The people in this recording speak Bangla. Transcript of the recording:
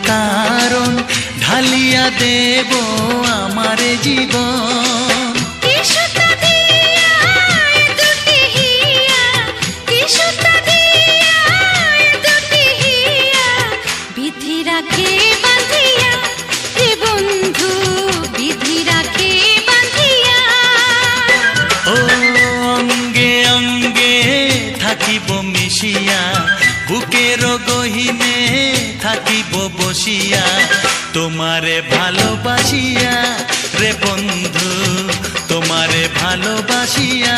কারণ ঢালিয়া দেব আমারে জীবন। মিশিয়া বুকের গহিনে থাকিব বসিয়া তোমারে ভালোবাসিয়া রে বন্ধু, তোমারে ভালোবাসিয়া।